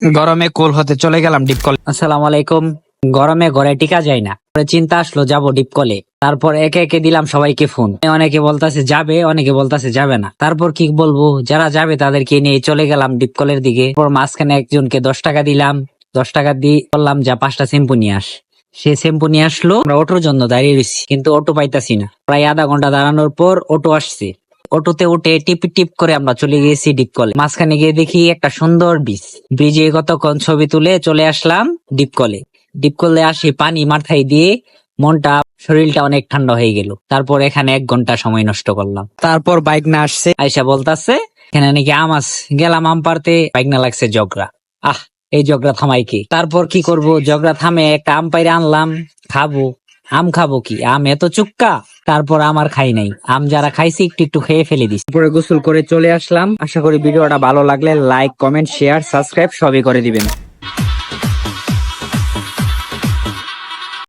গরমে কুল হতে চলে গেলাম ডিপ কলে। আসসালামু আলাইকুম। গরমে ঘরে টিকা যায় না, পরে চিন্তা আসলো যাব ডিপ কলে। তারপর একে একে দিলাম সবাইকে ফোন। অনেকে বলতাছে যাবে, অনেকে বলতাছে যাবে না। তারপর কি বলবো, যারা যাবে তাদেরকে নিয়ে চলে গেলাম ডিপ কলের দিকে। তারপর মাঝখানে একজনকে 10 টাকা দিলাম। 10 টাকা দিয়ে বললাম যা 5টা শ্যাম্পু নিয়ে আস। সে শ্যাম্পু নিয়ে আসলো। আমরা অটোর জন্য দাঁড়িয়ে রয়েছি, কিন্তু অটো পাইতাছি না। প্রায় আধা ঘন্টা দাঁড়ানোর পর অটো আসছে। অটোতে উঠে টিপ টিপ করে আমরা চলে গিয়েছি ডিপ কলে। মাঝখানে গিয়ে দেখি একটা সুন্দর ব্রিজে কতক্ষণ ছবি তুলে চলে আসলাম ডিপ কলে। ডিপ কলে আসি, পানি মাথায় দিয়ে মনটা শরীরটা অনেক ঠান্ডা হয়ে গেল। তারপর এখানে 1 ঘন্টা সময় নষ্ট করলাম। তারপর বাইক না আসছে। আয়সা বলতাছে এখানে নাকি আম আছে। গেলাম আম পারতে, বাইক না লাগছে জগরা। আহ, এই জগরা থামাই কি? তারপর কি করব, জগরা থামে একটা আম পাইরে আনলাম, খাবো। আম খাবো কি, আম এত চুক্কা। তারপর আমার খাই নাই, আম যারা খাইছি একটু একটু খেয়ে ফেলে দিছি। তারপরে গোসল করে চলে আসলাম। আশা করি ভিডিওটা ভালো লাগলে লাইক, কমেন্ট, শেয়ার, সাবস্ক্রাইব সবই করে দিবেন।